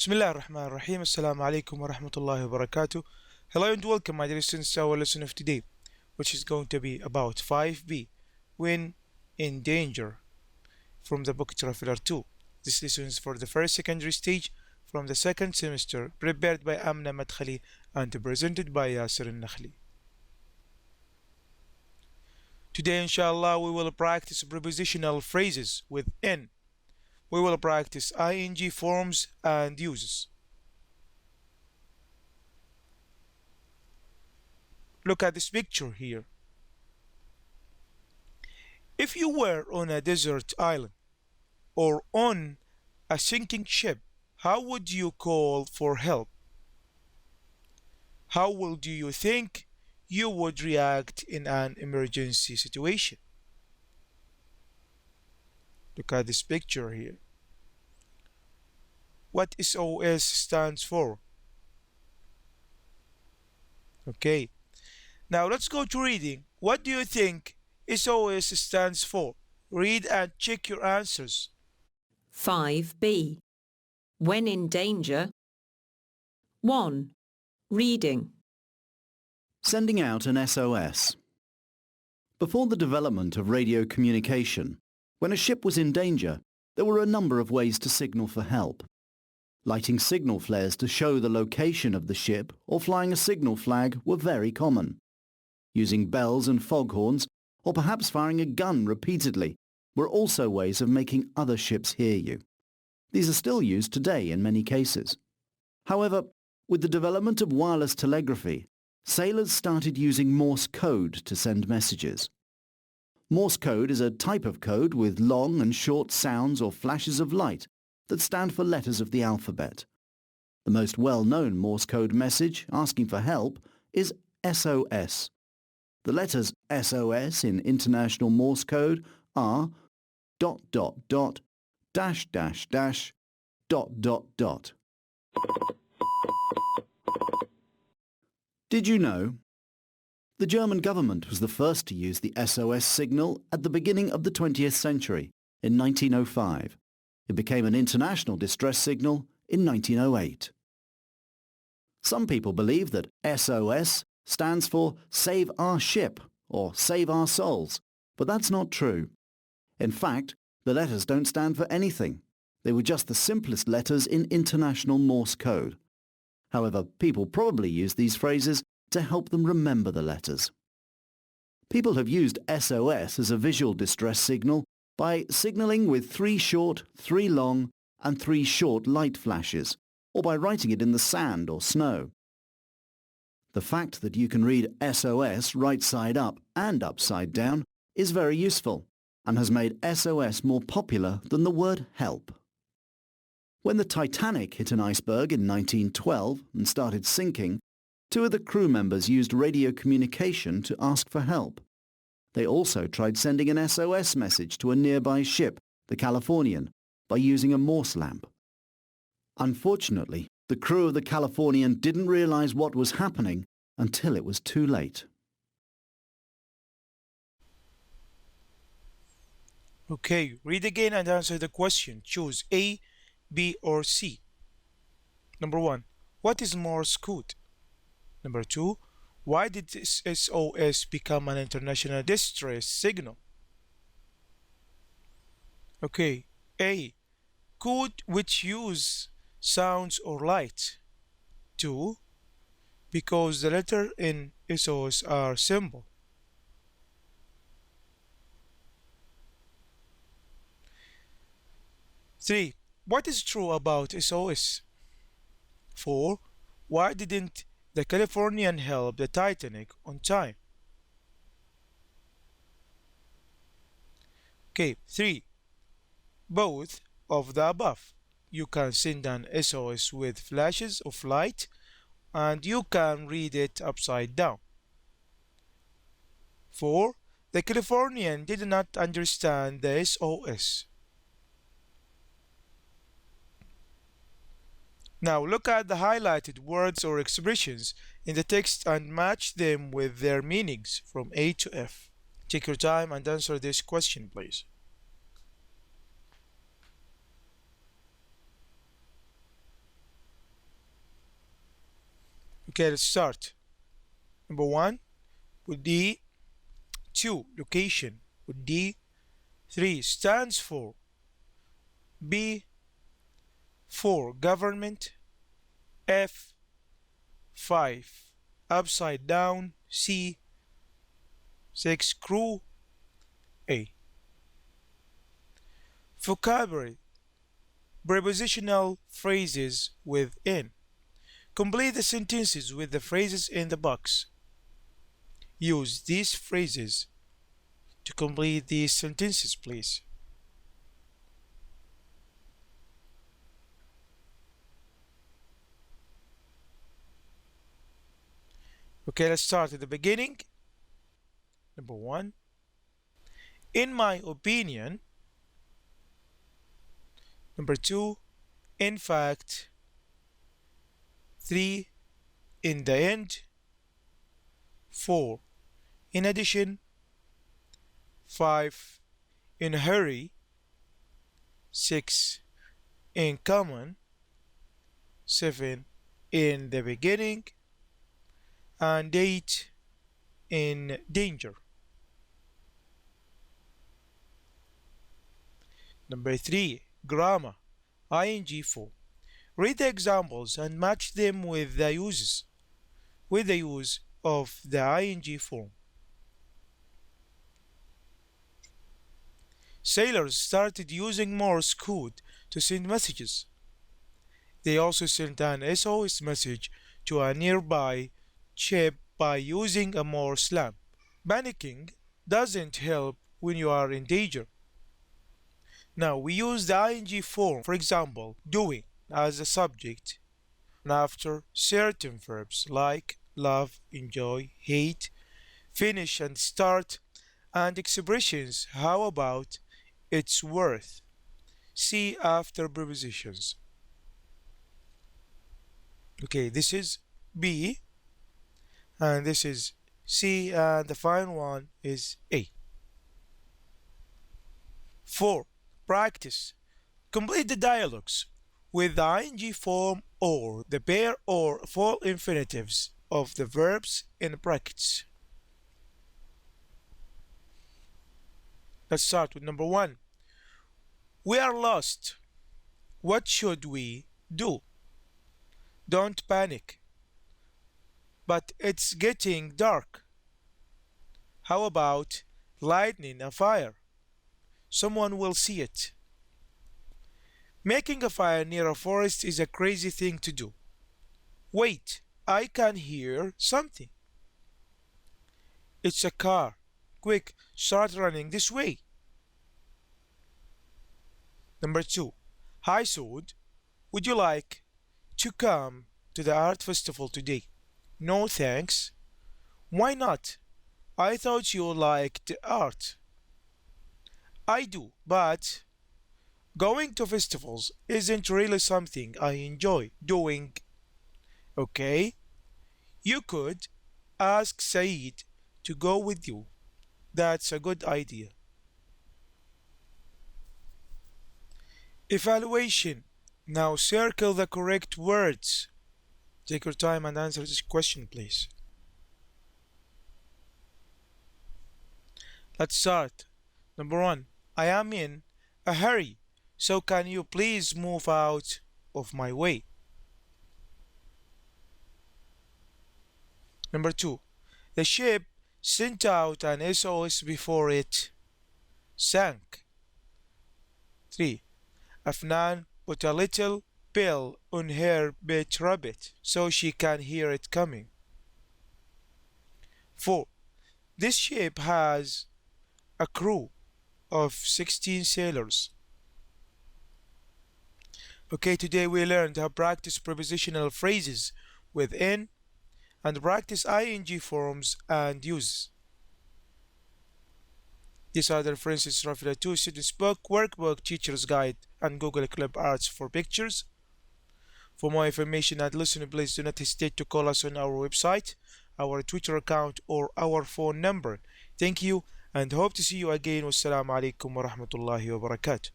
Bismillah ar-Rahman ar-Rahim. Assalamu alaikum wa rahmatullahi wa barakatuh. Hello and welcome, my dear students, to our lesson of today, which is going to be about 5b, when in danger, from the book Traveler 2. This lesson is for the first secondary stage from the second semester, prepared by Amna Madkhali and presented by Yasir al-Nakhli. Today, inshallah, we will practice prepositional phrases with N. We will practice ing forms and uses. Look at this picture here. If you were on a desert island or on a sinking ship, how would you call for help? How would you think you would react in an emergency situation? Look at this picture here. What SOS stands for? Okay. Now let's go to reading. What do you think SOS stands for? Read and check your answers. 5b. When in danger. 1. Reading. Sending out an SOS. Before the development of radio communication, when a ship was in danger, there were a number of ways to signal for help. Lighting signal flares to show the location of the ship or flying a signal flag were very common. Using bells and foghorns, or perhaps firing a gun repeatedly, were also ways of making other ships hear you. These are still used today in many cases. However, with the development of wireless telegraphy, sailors started using Morse code to send messages. Morse code is a type of code with long and short sounds or flashes of light that stand for letters of the alphabet. The most well-known Morse code message asking for help is SOS. The letters SOS in International Morse code are ... .. Did you know? The German government was the first to use the SOS signal at the beginning of the 20th century, in 1905. It became an international distress signal in 1908. Some people believe that SOS stands for Save Our Ship or Save Our Souls, but that's not true. In fact, the letters don't stand for anything. They were just the simplest letters in International Morse code. However, people probably use these phrases to help them remember the letters. People have used SOS as a visual distress signal by signaling with 3 short, 3 long, and 3 short light flashes, or by writing it in the sand or snow. The fact that you can read SOS right side up and upside down is very useful and has made SOS more popular than the word help. When the Titanic hit an iceberg in 1912 and started sinking, 2 of the crew members used radio communication to ask for help. They also tried sending an SOS message to a nearby ship, the Californian, by using a Morse lamp. Unfortunately, the crew of the Californian didn't realize what was happening until it was too late. Okay, read again and answer the question. Choose A, B, or C. Number 1. What is Morse code? Number 2. Why did this SOS become an international distress signal? Okay, A. Code which use sounds or light. 2. Because the letter in SOS are simple. 3. What is true about SOS? 4. Why didn't the Californian help the Titanic on time? Okay, 3. Both of the above. You can send an SOS with flashes of light and you can read it upside down. 4. The Californian did not understand the SOS. Now look at the highlighted words or expressions in the text and match them with their meanings from A to F. Take your time and answer this question, please. Okay, let's start. Number one would be 2. Location would be 3. Stands for B. 4. Government. F. 5. Upside down. C. 6. Crew. A. Vocabulary. Prepositional phrases with in. Complete the sentences with the phrases in the box. Use these phrases to complete these sentences, please. Okay, let's start at the beginning. Number 1. In my opinion. Number 2. In fact. 3. In the end. 4. In addition. 5. In a hurry. 6. In common. 7. In the beginning. And 8. In danger. Number 3. Grammar. ing form. Read the examples and match them with the use of the ing form. Sailors started using Morse code to send messages. They also sent an SOS message to a nearby ship by using a Morse lamp. Panicking doesn't help when you are in danger. Now we use the ing form, for example, doing as a subject and after certain verbs like love, enjoy, hate, finish and start, and expressions how about, it's worth. See after prepositions. Okay, this is B and this is C and the final one is A. 4. Practice. Complete the dialogues with the ing form or the pair or full infinitives of the verbs in brackets. Let's start with number 1. We are lost. What should we do? Don't panic. But it's getting dark. How about lighting a fire? Someone will see it. Making a fire near a forest is a crazy thing to do. Wait, I can hear something. It's a car. Quick, start running this way. Number 2. Hi, Saud. Would you like to come to the art festival today? No, thanks. Why not? I thought you liked art. I do, but going to festivals isn't really something I enjoy doing. Okay, you could ask Saeed to go with you. That's a good idea. Evaluation. Now circle the correct words. Take your time and answer this question, please. Let's start. Number 1. I am in a hurry, so can you please move out of my way? Number 2. The ship sent out an SOS before it sank. 3. Afnan put a little pill on her pet rabbit so she can hear it coming. 4. This ship has a crew of 16 sailors. Okay, today we learned how to practice prepositional phrases with in and practice ing forms and use. These are the references from the 2 students book, workbook, teacher's guide, and Google Clip Arts for pictures. For more information and listening, please do not hesitate to call us on our website, our Twitter account, or our phone number. Thank you and hope to see you again. Wassalamu alaikum wa rahmatullahi wa barakatuh.